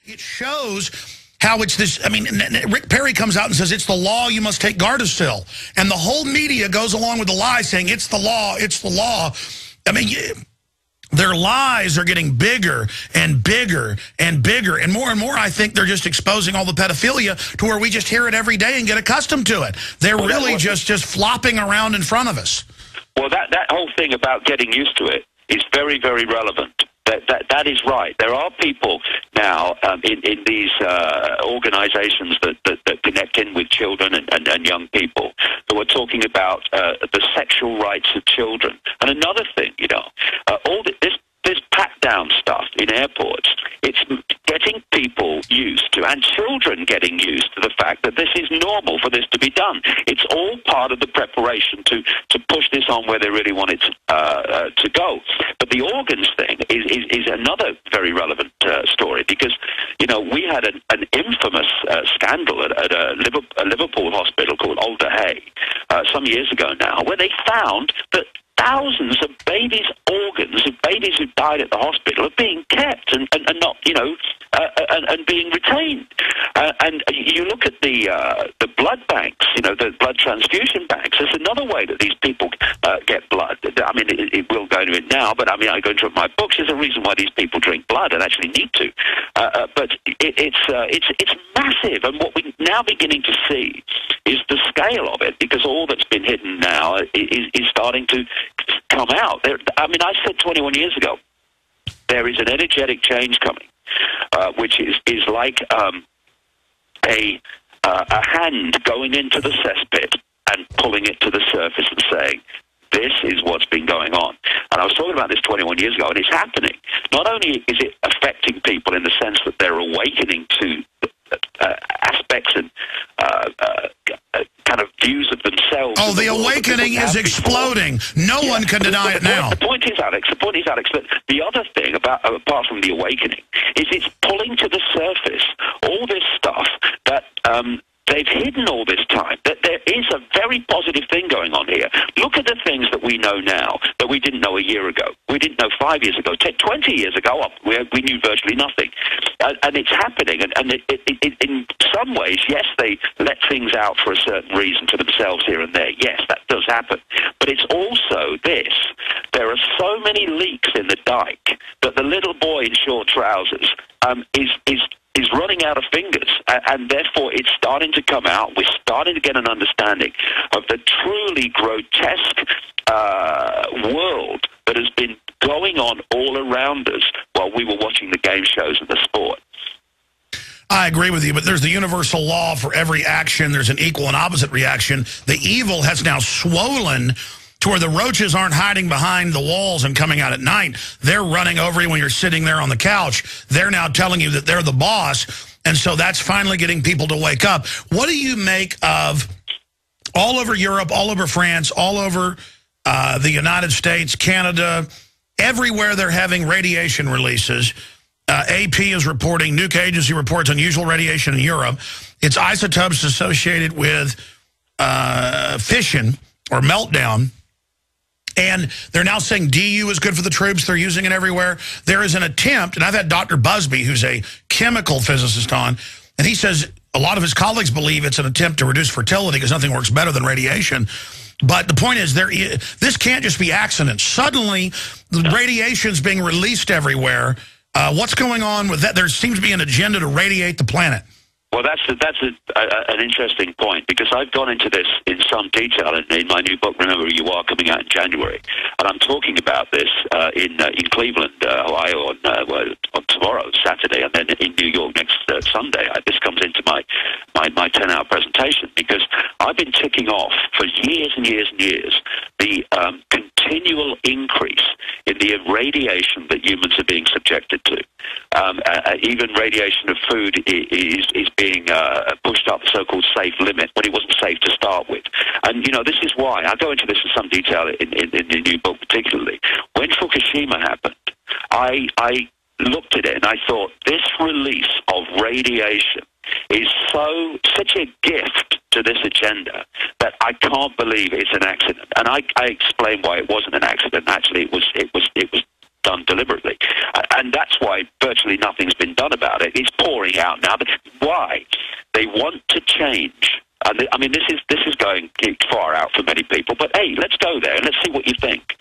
It shows how it's this. I mean, Rick Perry comes out and says it's the law, you must take Gardasil. And the whole media goes along with the lie saying it's the law, it's the law. I mean, their lies are getting bigger and bigger and bigger. And more, I think they're just exposing all the pedophilia to where we just hear it every day and get accustomed to it. They're really just flopping around in front of us. Well, that whole thing about getting used to it is very, very relevant. That is right. There are people now in these organizations that connect in with children and young people who are talking about the sexual rights of children. And another thing, you know, all this pat-down stuff in airports, it's getting people used to, and children getting used to the fact that this is normal for this to be done. It's all part of the preparation to push this on where they really want it to go. But the organs thing is another very relevant story because, you know, we had an infamous scandal at a Liverpool hospital called Alder Hey some years ago now, where they found that thousands of babies' organs, of babies who died at the hospital, are being kept and not, you know, and being retained. And you look at the blood banks, you know, the blood transfusion banks. There's another way that these people get blood. I mean, it will go into it now, but I mean, I go into my books. There's a reason why these people drink blood and actually need to. But it's massive, and what we're now beginning to see is the scale of it, because all that's been hidden now is starting to come out. I mean, I said 21 years ago, there is an energetic change coming, which is like a hand going into the cesspit and pulling it to the surface and saying, this is what's been going on. And I was talking about this 21 years ago, and it's happening. Not only is it affecting people in the sense that they're awakening to aspects and kind of views of themselves. Oh, the awakening is exploding. No one can deny it now. The point is, Alex, that the other thing, apart from the awakening, is it's pulling to the surface all this stuff that they've hidden all this time, that there is a very positive thing going on here. Look at the things that we know now that we didn't know a year ago. We didn't know 5 years ago. 20 years ago, we knew virtually nothing. And it's happening. And in some ways, yes, they let things out for a certain reason to themselves here and there. Yes, that does happen. But it's also this. There are so many leaks in the dike that the little boy in short trousers is running out of fingers, and therefore it's starting to come out. We're starting to get an understanding of the truly grotesque world that has been going on all around us while we were watching the game shows and the sport. I agree with you, but there's the universal law for every action. There's an equal and opposite reaction. The evil has now swollen to where the roaches aren't hiding behind the walls and coming out at night. They're running over you when you're sitting there on the couch. They're now telling you that they're the boss, and so that's finally getting people to wake up. What do you make of all over Europe, all over France, all over the United States, Canada, everywhere they're having radiation releases? AP is reporting, Nuke Agency reports unusual radiation in Europe. It's isotopes associated with fission or meltdown. And they're now saying DU is good for the troops. They're using it everywhere. There is an attempt, and I've had Dr. Busby, who's a chemical physicist on, and he says a lot of his colleagues believe it's an attempt to reduce fertility because nothing works better than radiation. But the point is, this can't just be accidents. Suddenly, the radiation's being released everywhere. What's going on with that? There seems to be an agenda to radiate the planet. Well, that's an interesting point, because I've gone into this in some detail in my new book, Remember Who You Are, coming out in January. And I'm talking about this in Cleveland, Ohio, on tomorrow, Saturday, and then in New York next Sunday. This comes into my 10-hour presentation, because I've been ticking off for years and years and years the continual increase in the radiation that humans are being subjected to. Even radiation of food is being pushed up the so-called safe limit when it wasn't safe to start with. And, you know, this is why. I go into this in some detail in the new book particularly. When Fukushima happened, I looked at it and I thought, this release of radiation is such a gift to this agenda that I can't believe it's an accident. And I explained why it wasn't an accident. Actually, it was done deliberately. And that's why virtually nothing's been done about it. It's pouring out now. Why? They want to change. And I mean, this is going far out for many people. But hey, let's go there and let's see what you think.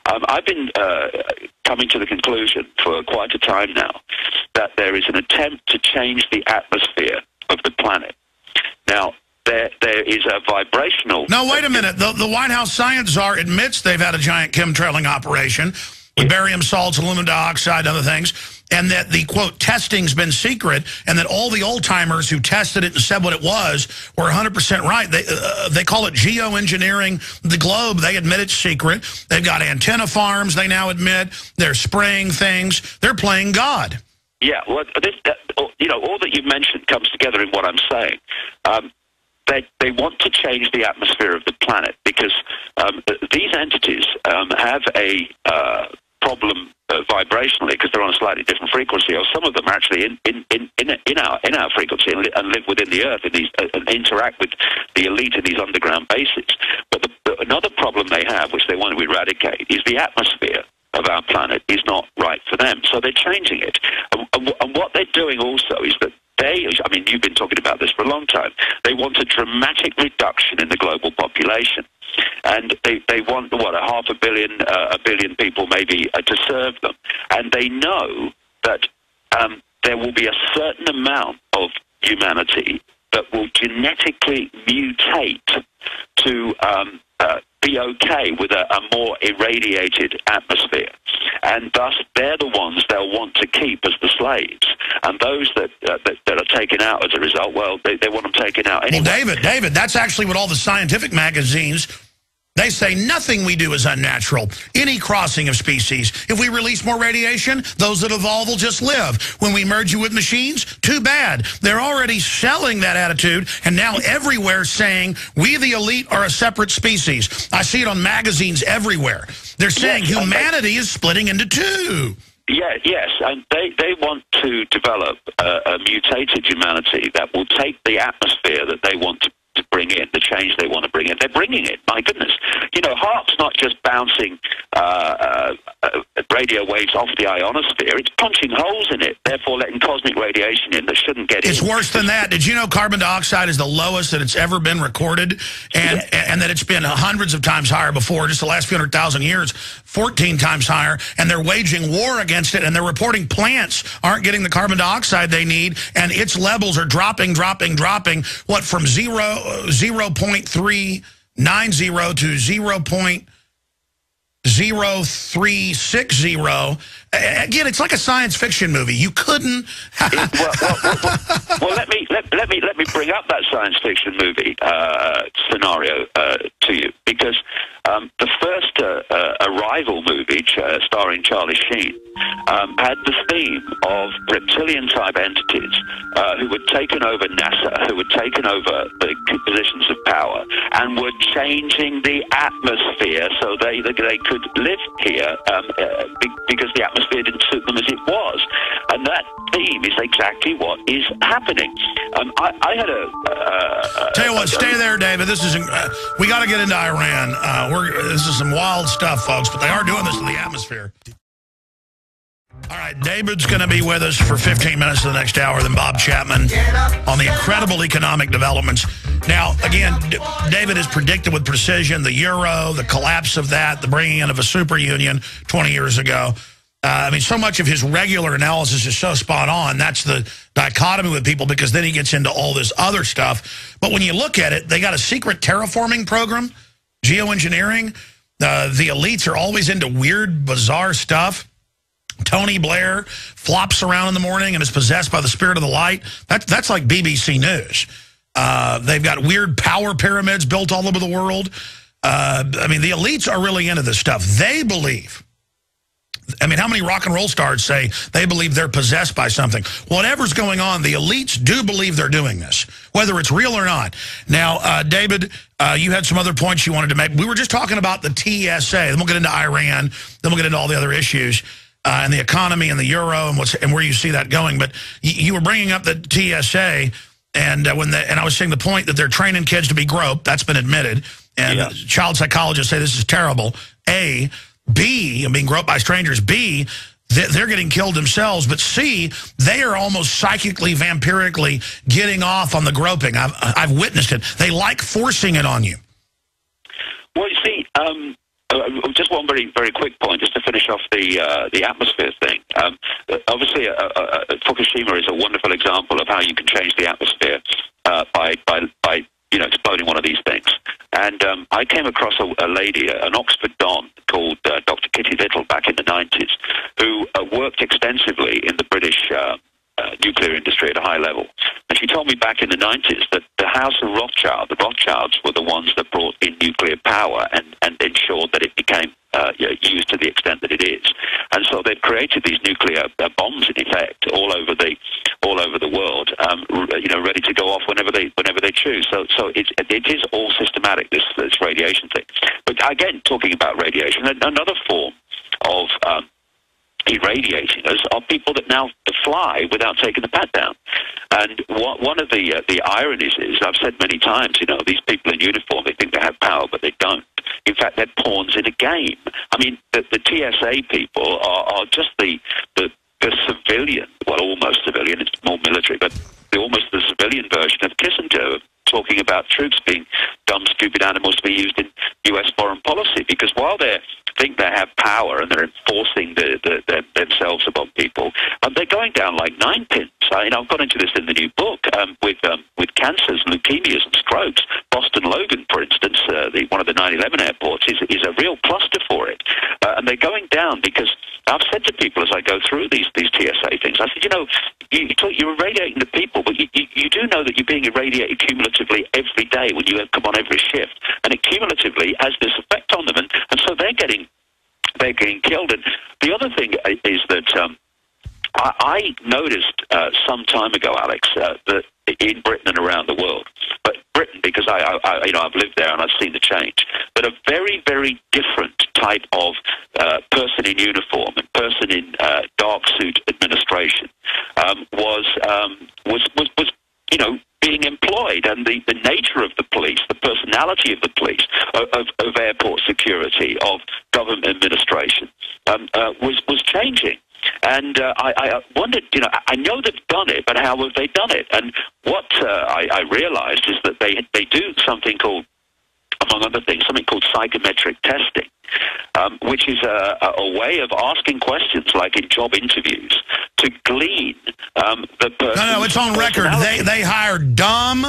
I've been coming to the conclusion for quite a time now that there is an attempt to change the atmosphere of the planet. Now, there is a vibrational... No, wait a minute. The White House science czar admits they've had a giant chemtrailing operation with barium salts, aluminum dioxide, other things, and that the, quote, testing's been secret, and that all the old-timers who tested it and said what it was were 100% right. They call it geoengineering the globe. They admit it's secret. They've got antenna farms, they now admit. They're spraying things. They're playing God. Yeah, well, all that you've mentioned comes together in what I'm saying. They want to change the atmosphere of the planet because these entities have a problem vibrationally because they're on a slightly different frequency, or some of them are actually in our frequency and live within the Earth and interact with the elite in these underground bases. But another problem they have, which they want to eradicate, is the atmosphere of our planet is not right for them. So they're changing it. And what they're doing also is that I mean, you've been talking about this for a long time. They want a dramatic reduction in the global population. And they want, what, 500 million, a billion people maybe to serve them. And they know that there will be a certain amount of humanity that will genetically mutate to be okay with a more irradiated atmosphere. And thus, they're the ones they'll want to keep as the slaves. And those that are taken out as a result, well, they want them taken out anyway. Well, David, that's actually what all the scientific magazines, they say nothing we do is unnatural. Any crossing of species. If we release more radiation, those that evolve will just live. When we merge you with machines, too bad. They're already selling that attitude, and now everywhere saying, we the elite are a separate species. I see it on magazines everywhere. They're saying humanity is splitting into two. Yeah, yes, and they want to develop a mutated humanity that will take the atmosphere that they want to bring in, the change they want to bring in. They're bringing it, my goodness. You know, HAARP's not just bouncing radio waves off the ionosphere, it's punching holes in it, therefore letting cosmic radiation in that shouldn't get in. It's worse than that. Did you know carbon dioxide is the lowest that it's ever been recorded, and that it's been hundreds of times higher before, just the last few 100,000 years, 14 times higher, and they're waging war against it, and they're reporting plants aren't getting the carbon dioxide they need, and its levels are dropping, what, from 0.390 to 0.0360. Again, it's like a science fiction movie. You couldn't. Well, let me bring up that science fiction movie scenario to you, because the first Arrival movie, starring Charlie Sheen, had the theme of reptilian-type entities who had taken over NASA, who had taken over the positions of power, and were changing the atmosphere so they could live here because the atmosphere didn't suit them as it was. And that theme is exactly what is happening. I had Tell you what, stay there, David. This is we got to get into Iran. This is some wild stuff, folks, but they are doing this to the atmosphere. All right, David's going to be with us for 15 minutes to the next hour, then Bob Chapman on the incredible economic developments. Now, again, David has predicted with precision the euro, the collapse of that, the bringing in of a super union 20 years ago. I mean, so much of his regular analysis is so spot on. That's the dichotomy with people, because then he gets into all this other stuff. But when you look at it, they got a secret terraforming program, geoengineering. The elites are always into weird, bizarre stuff. Tony Blair flops around in the morning and is possessed by the spirit of the light. That's like BBC News. They've got weird power pyramids built all over the world. I mean, the elites are really into this stuff. They believe. I mean, how many rock and roll stars say they believe they're possessed by something? Whatever's going on, the elites do believe they're doing this, whether it's real or not. Now, David, you had some other points you wanted to make. We were just talking about the TSA. Then we'll get into Iran. Then we'll get into all the other issues and the economy and the euro and where you see that going. But you were bringing up the TSA, and and I was saying the point that they're training kids to be groped. That's been admitted. And child psychologists say this is terrible. B, being groped by strangers. B, they're getting killed themselves. But C, they are almost psychically, vampirically getting off on the groping. I've witnessed it. They like forcing it on you. Well, you see, just one very, very quick point, just to finish off the atmosphere thing. Obviously, Fukushima is a wonderful example of how you can change the atmosphere by exploding one of these things. And I came across a lady, an Oxford Don, called Dr. Kitty Little back in the 90s, who worked extensively in the British nuclear industry at a high level. And she told me back in the 90s that the House of Rothschild, the Rothschilds were the ones that brought in nuclear power and ensured that it became used to the extent that it is. And so they've created these nuclear bombs, in effect, all over the world, ready to go off whenever they choose. So it is all systematic, this radiation thing. But again, talking about radiation, another form of irradiating us are people that now fly without taking the pad down. And one of the ironies is, I've said many times, these people in uniform, they think they have power, but they don't. In fact, they're pawns in a game. I mean, the TSA people are just the civilian, well, almost civilian, it's more military, but almost the civilian version of Kissinger, talking about troops being dumb, stupid animals to be used in U.S. foreign policy. Because while they think they have power and they're enforcing themselves upon people, they're going down like ninepins. I've got into this in the new book with cancers, leukemias, and strokes. Boston Logan, for instance, one of the 9/11 airports, is a real cluster for it. And they're going down because I've said to people as I go through these TSA things, I said, you're irradiating the people, but you do know that you're being irradiated cumulatively every day when you come on every shift, and it cumulatively has this effect on them, and so they're getting killed. And the other thing is that I noticed some time ago, Alex, that in Britain and around the world, but Britain, because I've lived there and I've seen the change, that a very, very different type of person in uniform and person in dark suit administration was being employed, and the nature of the police, the personality of the police, of airport security, of government administration, was changing. And I wondered, I know they've done it, but how have they done it? And what I realized is that they do something called, among other things, something called psychometric testing, which is a way of asking questions like in job interviews to glean the person. No, it's on record. They hire dumb,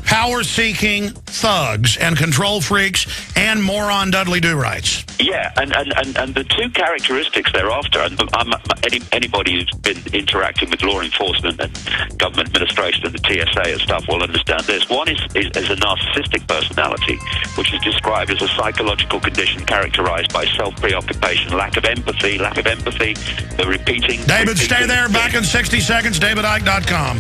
power-seeking thugs and control freaks and moron Dudley Do-Rights. Yeah, and the two characteristics thereafter, and anybody who's been interacting with law enforcement and government administration and the TSA and stuff will understand this. One is a narcissistic personality, which is described as a psychological condition characterized by self-preoccupation, lack of empathy, the repeating... David, stay there. Back in 60 seconds, DavidIcke.com.